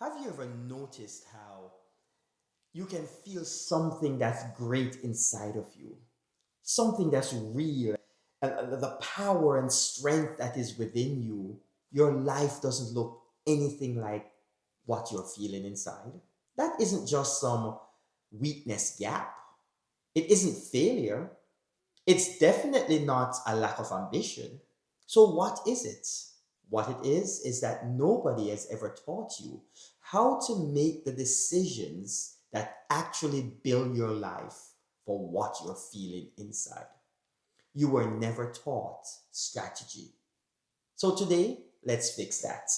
Have you ever noticed how you can feel something that's great inside of you? Something that's real, and the power and strength that is within you, your life doesn't look anything like what you're feeling inside. That isn't just some weakness gap. It isn't failure. It's definitely not a lack of ambition. So, what is it? What it is that nobody has ever taught you how to make the decisions that actually build your life for what you're feeling inside. You were never taught strategy. So today, let's fix that.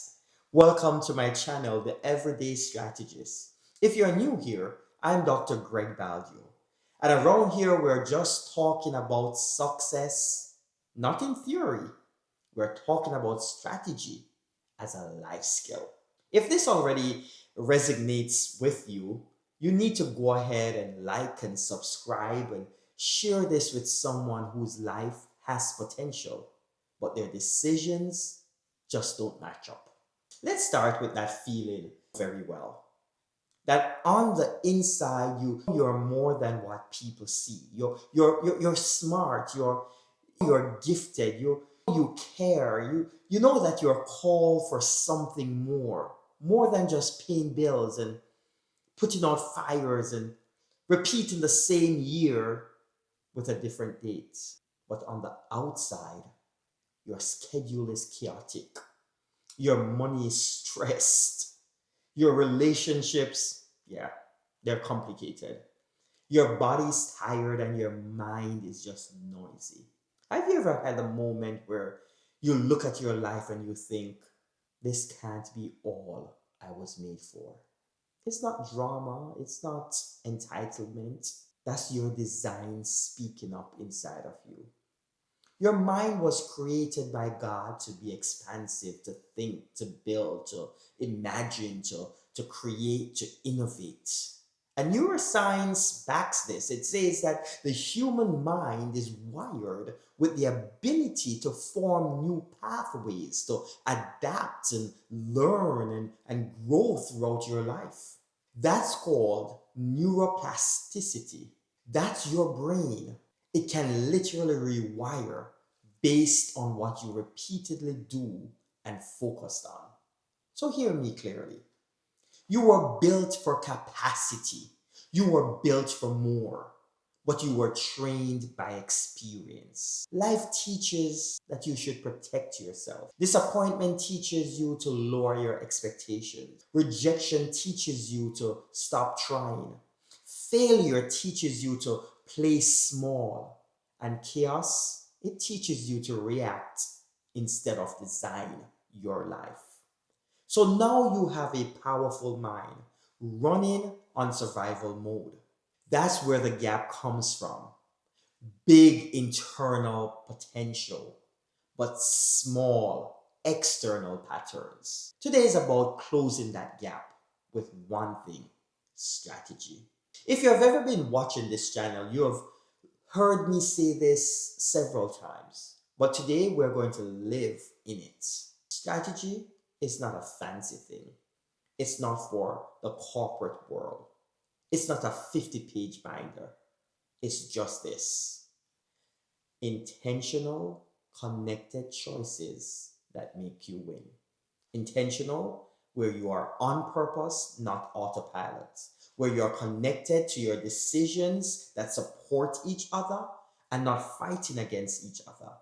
Welcome to my channel, The Everyday Strategist. If you're new here, I'm Dr. Greg Baldeo. And around here, we're just talking about success, not in theory. We're talking about strategy as a life skill. If this already resonates with you, you need to go ahead and like and subscribe and share this with someone whose life has potential, but their decisions just don't match up. Let's start with that feeling very well. That on the inside, you're more than what people see. You're smart, you're gifted, you care, you know that you're called for something more than just paying bills and putting out fires and repeating the same year with a different date. But on the outside, your schedule is chaotic. Your money is stressed. Your relationships, yeah, they're complicated. Your body's tired and your mind is just noisy. Have you ever had a moment where you look at your life and you think, this can't be all I was made for? It's not drama, it's not entitlement. That's your design speaking up inside of you. Your mind was created by God to be expansive, to think, to build, to imagine, to create, to innovate. And neuroscience backs this. It says that the human mind is wired with the ability to form new pathways, to adapt and learn and grow throughout your life. That's called neuroplasticity. That's your brain. It can literally rewire based on what you repeatedly do and focused on. So hear me clearly. You were built for capacity. You were built for more, but you were trained by experience. Life teaches that you should protect yourself. Disappointment teaches you to lower your expectations. Rejection teaches you to stop trying. Failure teaches you to play small. And chaos, it teaches you to react instead of design your life. So now you have a powerful mind running on survival mode. That's where the gap comes from. Big internal potential, but small external patterns. Today is about closing that gap with one thing: strategy. If you have ever been watching this channel, you have heard me say this several times, but today we're going to live in it. Strategy is not a fancy thing. It's not for the corporate world. It's not a 50-page binder. It's just this: intentional, connected choices that make you win. Intentional, where you are on purpose, not autopilot, where you're connected to your decisions that support each other and not fighting against each other.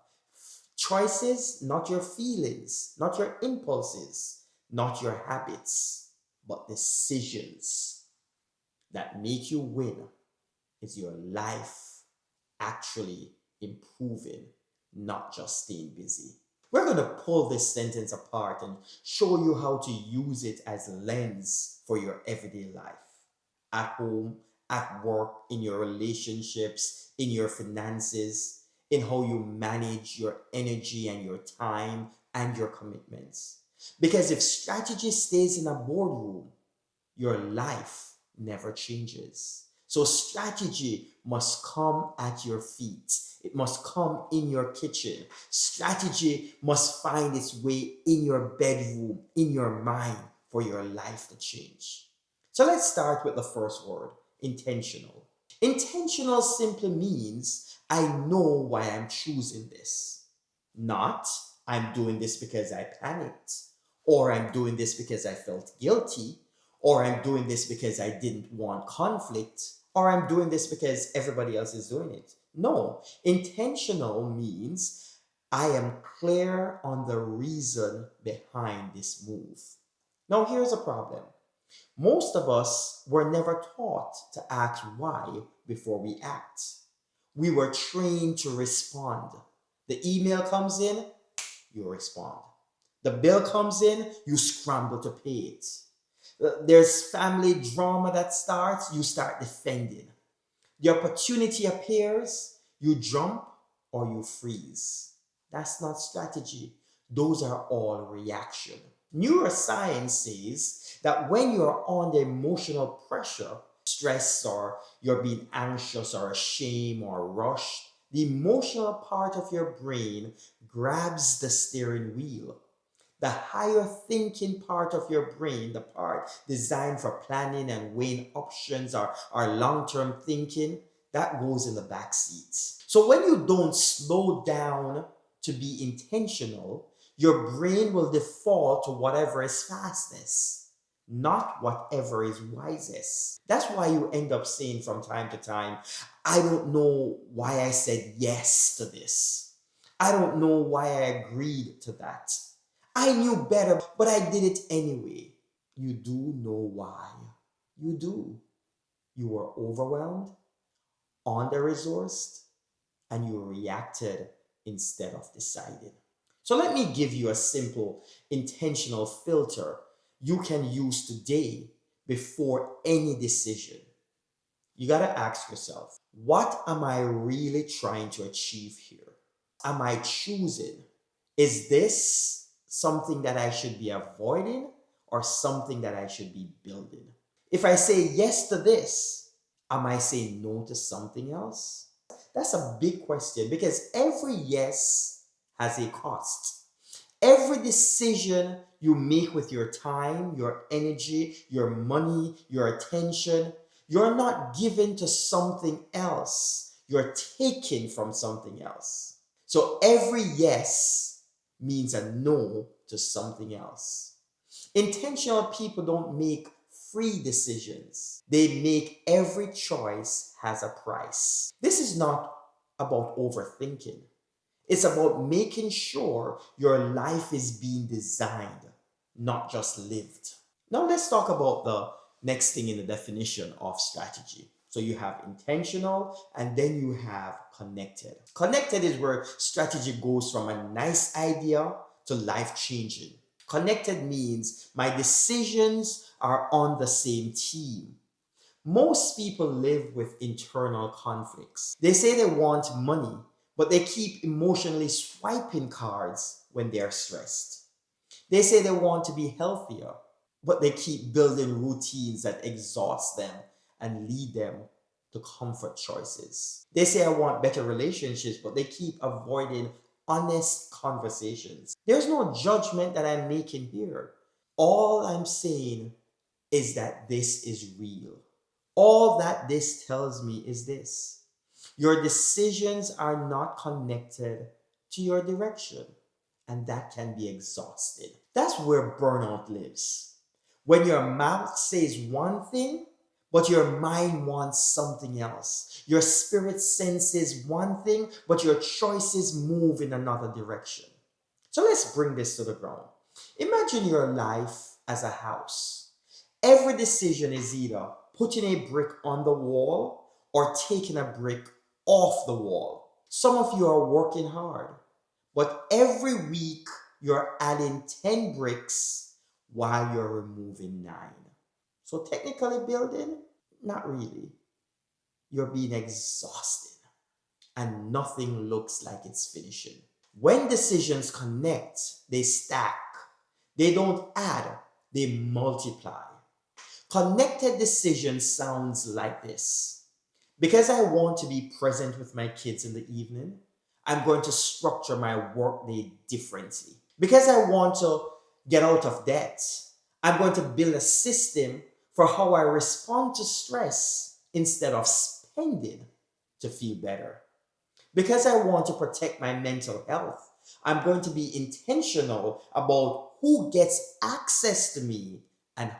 Choices, not your feelings, not your impulses, not your habits, but decisions that make you win. Is your life actually improving, not just staying busy? We're going to pull this sentence apart and show you how to use it as a lens for your everyday life. At home, at work, in your relationships, in your finances, in how you manage your energy and your time and your commitments. Because if strategy stays in a boardroom, your life never changes. So strategy must come at your feet. It must come in your kitchen. Strategy must find its way in your bedroom, in your mind, for your life to change. So let's start with the first word, intentional. Intentional simply means I know why I'm choosing this. Not I'm doing this because I panicked, or I'm doing this because I felt guilty, or I'm doing this because I didn't want conflict, or I'm doing this because everybody else is doing it. No, intentional means I am clear on the reason behind this move. Now, here's a problem. Most of us were never taught to ask why before we act. We were trained to respond. The email comes in, you respond. The bill comes in, you scramble to pay it. There's family drama that starts, you start defending. The opportunity appears, you jump or you freeze. That's not strategy. Those are all reaction. Neuroscience says that when you're under emotional pressure, stress, or you're being anxious or ashamed or rushed, the emotional part of your brain grabs the steering wheel. The higher thinking part of your brain, the part designed for planning and weighing options or long-term thinking, that goes in the back seat. So when you don't slow down to be intentional, your brain will default to whatever is fastest, not whatever is wisest. That's why you end up saying from time to time, I don't know why I said yes to this. I don't know why I agreed to that. I knew better, but I did it anyway. You do know why. You do. You were overwhelmed, under-resourced, and you reacted instead of deciding. So let me give you a simple intentional filter you can use today before any decision. You got to ask yourself, what am I really trying to achieve here? Am I choosing? Is this something that I should be avoiding or something that I should be building? If I say yes to this, am I saying no to something else? That's a big question because every yes has a cost. Every decision you make with your time, your energy, your money, your attention, you're not giving to something else. You're taking from something else. So every yes means a no to something else. Intentional people don't make free decisions. They make every choice has a price. This is not about overthinking. It's about making sure your life is being designed, not just lived. Now let's talk about the next thing in the definition of strategy. So you have intentional and then you have connected. Connected is where strategy goes from a nice idea to life changing. Connected means my decisions are on the same team. Most people live with internal conflicts. They say they want money, but they keep emotionally swiping cards when they are stressed. They say they want to be healthier, but they keep building routines that exhaust them and lead them to comfort choices. They say I want better relationships, but they keep avoiding honest conversations. There's no judgment that I'm making here. All I'm saying is that this is real. All that this tells me is this. Your decisions are not connected to your direction, and that can be exhausting. That's where burnout lives. When your mouth says one thing, but your mind wants something else. Your spirit senses one thing, but your choices move in another direction. So let's bring this to the ground. Imagine your life as a house. Every decision is either putting a brick on the wall or taking a brick off the wall. Some of you are working hard, but every week you're adding 10 bricks while you're removing 9. So technically building, not really. You're being exhausted and nothing looks like it's finishing. When decisions connect, they stack. They don't add, they multiply. Connected decision sounds like this. Because I want to be present with my kids in the evening, I'm going to structure my workday differently. Because I want to get out of debt, I'm going to build a system for how I respond to stress instead of spending to feel better. Because I want to protect my mental health, I'm going to be intentional about who gets access to me and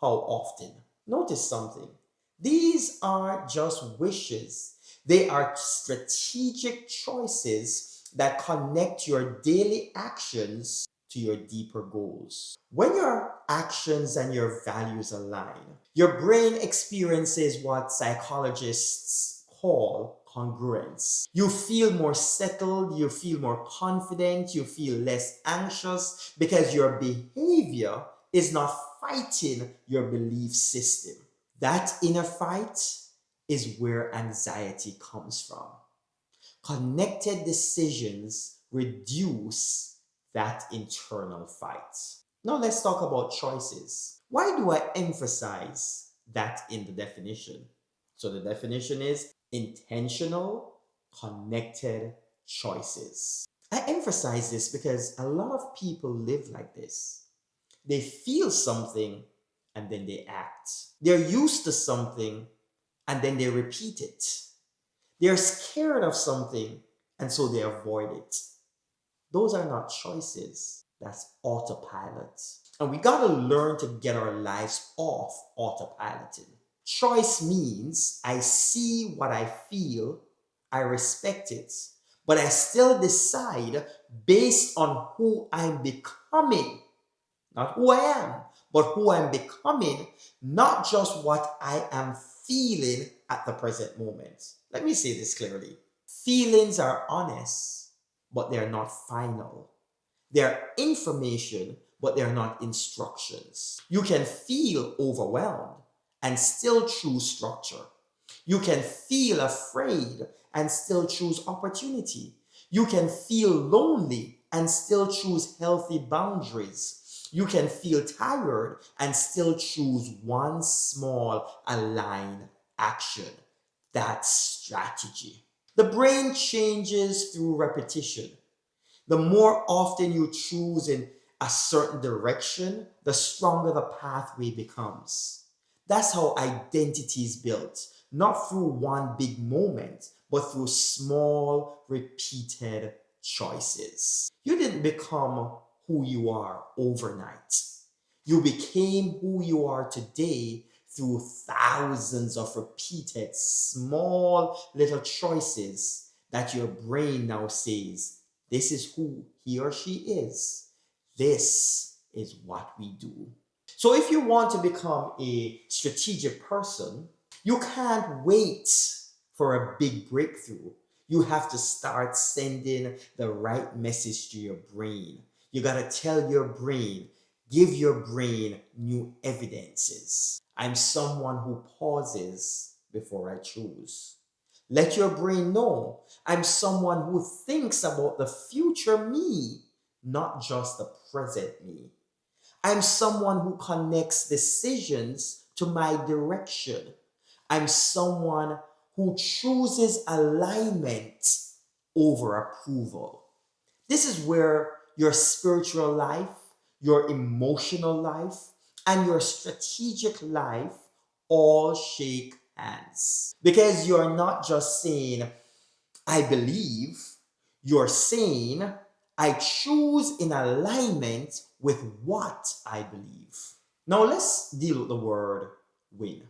how often. Notice something. These aren't just wishes, they are strategic choices that connect your daily actions to your deeper goals. When your actions and your values align, your brain experiences what psychologists call congruence. You feel more settled, you feel more confident, you feel less anxious because your behavior is not fighting your belief system. That inner fight is where anxiety comes from. Connected decisions reduce that internal fight. Now let's talk about choices. Why do I emphasize that in the definition? So the definition is intentional, connected choices. I emphasize this because a lot of people live like this. They feel something and then they act. They're used to something and then they repeat it. They're scared of something and so they avoid it. Those are not choices. That's autopilot. And we got to learn to get our lives off autopiloting. Choice means I see what I feel, I respect it, but I still decide based on who I'm becoming. Not who I am, but who I'm becoming, not just what I am feeling at the present moment. Let me say this clearly. Feelings are honest, but they're not final. They're information, but they're not instructions. You can feel overwhelmed and still choose structure. You can feel afraid and still choose opportunity. You can feel lonely and still choose healthy boundaries. You can feel tired and still choose one small aligned action. That's strategy. The brain changes through repetition. The more often you choose in a certain direction, the stronger the pathway becomes. That's how identity is built, not through one big moment, but through small, repeated choices. You didn't become who you are overnight. You became who you are today through thousands of repeated small little choices that your brain now says, this is who he or she is. This is what we do. So if you want to become a strategic person, you can't wait for a big breakthrough. You have to start sending the right message to your brain. You got to tell your brain, give your brain new evidences. I'm someone who pauses before I choose. Let your brain know I'm someone who thinks about the future me, not just the present me. I'm someone who connects decisions to my direction. I'm someone who chooses alignment over approval. This is where your spiritual life, your emotional life, and your strategic life all shake hands. Because you're not just saying, I believe, you're saying, I choose in alignment with what I believe. Now let's deal with the word win.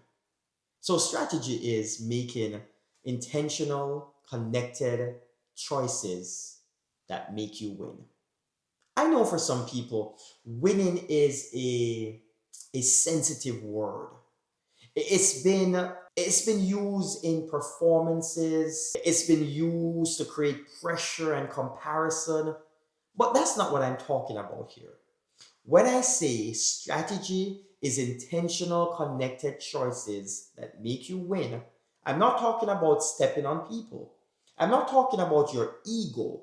So strategy is making intentional, connected choices that make you win. I know for some people, winning is a sensitive word. It's been used in performances. It's been used to create pressure and comparison. But that's not what I'm talking about here. When I say strategy is intentional, connected choices that make you win, I'm not talking about stepping on people. I'm not talking about your ego.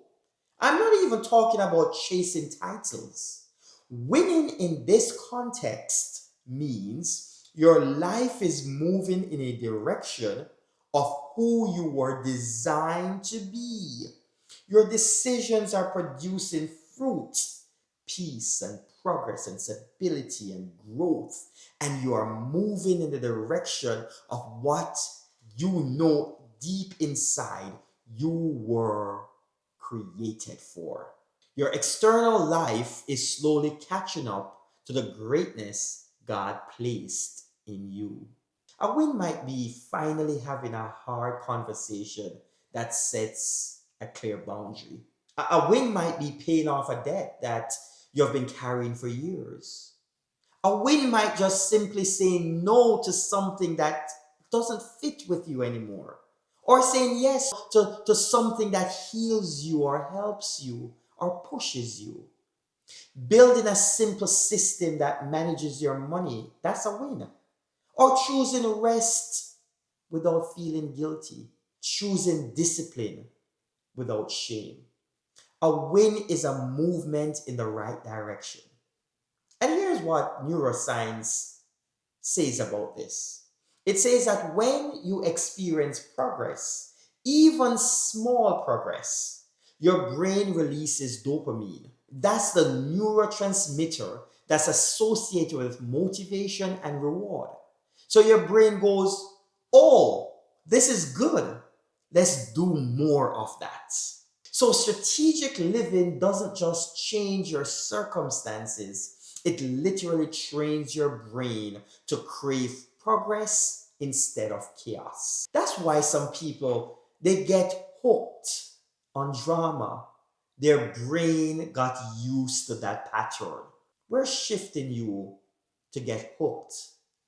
I'm not even talking about chasing titles. Winning in this context means your life is moving in a direction of who you were designed to be. Your decisions are producing fruit. peace and progress and stability and growth, and you are moving in the direction of what you know deep inside you were created for. Your external life is slowly catching up to the greatness God placed in you. A win might be finally having a hard conversation that sets a clear boundary. A win might be paying off a debt that you've been carrying for years. A win might just simply say no to something that doesn't fit with you anymore. Or saying yes to something that heals you or helps you or pushes you. Building a simple system that manages your money, that's a win. Or choosing rest without feeling guilty. Choosing discipline without shame. A win is a movement in the right direction. And here's what neuroscience says about this. It says that when you experience progress, even small progress, your brain releases dopamine. That's the neurotransmitter that's associated with motivation and reward. So your brain goes, oh, this is good. Let's do more of that. So strategic living doesn't just change your circumstances, it literally trains your brain to crave progress instead of chaos. That's why some people they get hooked on drama. Their brain got used to that pattern. We're shifting you to get hooked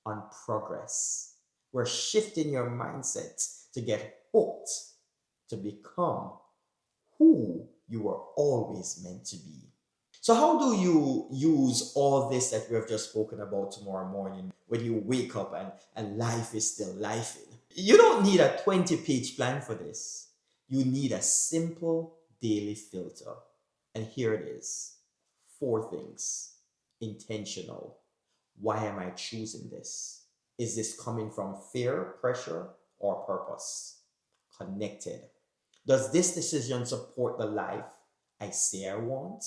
on progress. We're shifting your mindset to get hooked to become who you were always meant to be. So, how do you use all this that we have just spoken about tomorrow morning when you wake up and life is still life? You don't need a 20-page plan for this. You need a simple daily filter. And here it is 4 things. Intentional. Why am I choosing this? Is this coming from fear, pressure, or purpose? Connected. Does this decision support the life I say I want?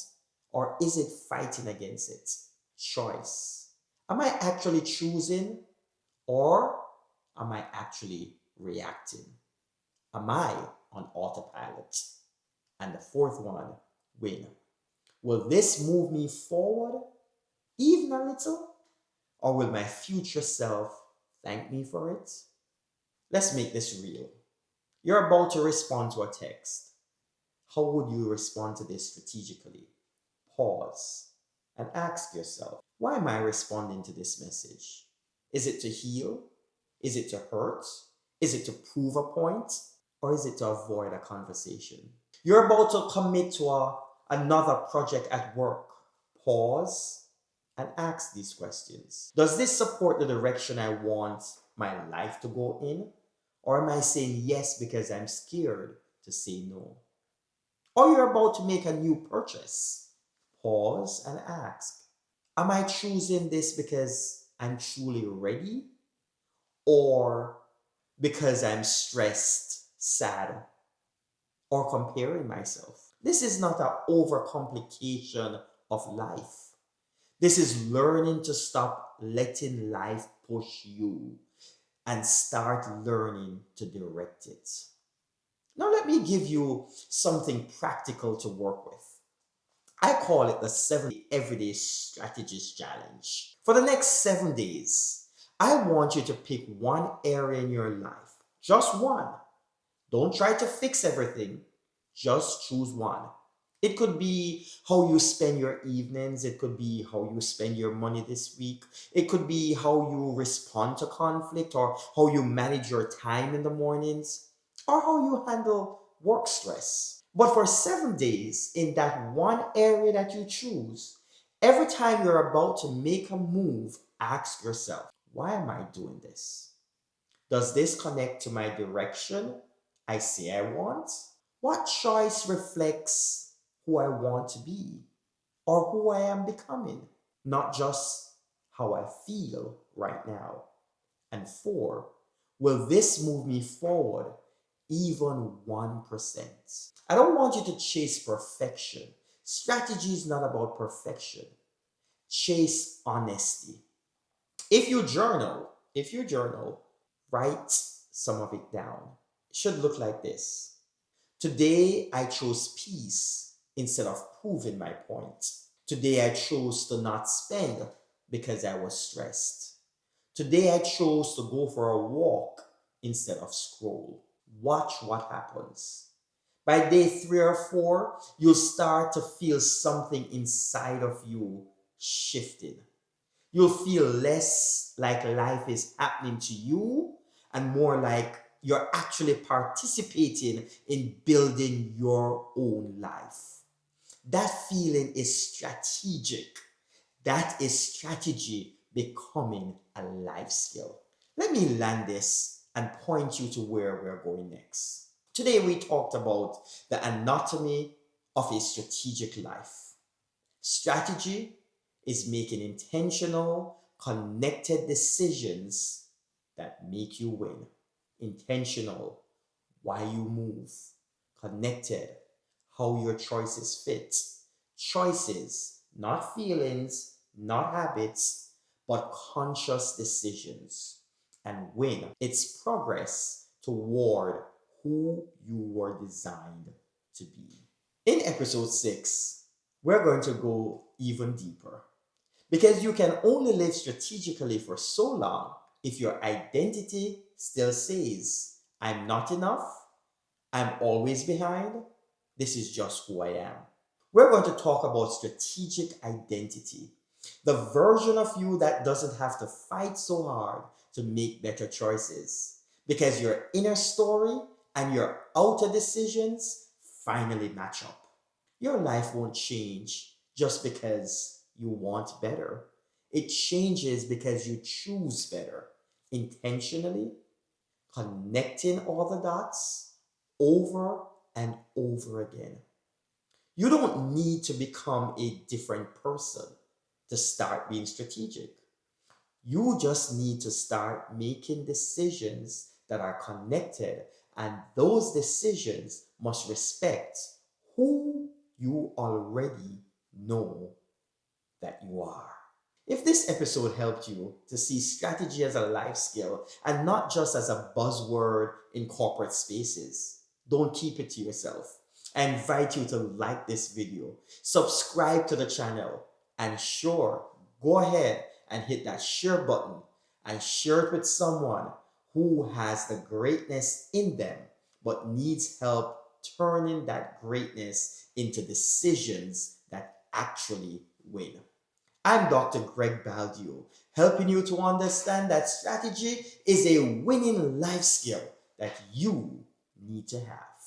Or is it fighting against it? Choice. Am I actually choosing or am I actually reacting? Am I on autopilot? And the fourth one, win. Will this move me forward even a little? Or will my future self thank me for it? Let's make this real. You're about to respond to a text. How would you respond to this strategically? Pause and ask yourself, why am I responding to this message? Is it to heal? Is it to hurt? Is it to prove a point? Or is it to avoid a conversation? You're about to commit to another project at work. Pause and ask these questions. Does this support the direction I want my life to go in? Or am I saying yes because I'm scared to say no? Or you're about to make a new purchase. Pause and ask, am I choosing this because I'm truly ready? Or because I'm stressed, sad, or comparing myself? This is not an overcomplication of life. This is learning to stop letting life push you and start learning to direct it. Now, let me give you something practical to work with. I call it the 7 Everyday Strategist Challenge. For the next 7 days, I want you to pick one area in your life, just one. Don't try to fix everything, just choose one. It could be how you spend your evenings. It could be how you spend your money this week. It could be how you respond to conflict or how you manage your time in the mornings or how you handle work stress. But for 7 days, in that one area that you choose, every time you're about to make a move, ask yourself, why am I doing this? Does this connect to my direction I say I want? What choice reflects who I want to be or who I am becoming, not just how I feel right now? And 4, will this move me forward even 1%? I don't want you to chase perfection. Strategy is not about perfection. Chase honesty. If you journal, write some of it down. It should look like this. Today I chose peace instead of proving my point. Today I chose to not spend because I was stressed. Today I chose to go for a walk instead of scroll. Watch what happens. By day 3 or 4, you'll start to feel something inside of you shifting. You'll feel less like life is happening to you and more like you're actually participating in building your own life. That feeling is strategic. That is strategy becoming a life skill. Let me land this and point you to where we're going next. Today, we talked about the anatomy of a strategic life. Strategy is making intentional, connected decisions that make you win. Intentional, why you move. Connected, how your choices fit. Choices, not feelings, not habits, but conscious decisions. And win, it's progress toward who you were designed to be. In episode 6, we're going to go even deeper because you can only live strategically for so long if your identity still says, I'm not enough, I'm always behind, this is just who I am. We're going to talk about strategic identity, the version of you that doesn't have to fight so hard to make better choices because your inner story and your outer decisions finally match up. Your life won't change just because you want better. It changes because you choose better intentionally, connecting all the dots over and over again. You don't need to become a different person to start being strategic. You just need to start making decisions that are connected, and those decisions must respect who you already know that you are. If this episode helped you to see strategy as a life skill and not just as a buzzword in corporate spaces, don't keep it to yourself. I invite you to like this video, subscribe to the channel, and sure, go ahead and hit that share button and share it with someone who has the greatness in them but needs help turning that greatness into decisions that actually win. I'm Dr. Greg Baldeo, helping you to understand that strategy is a winning life skill that you need to have.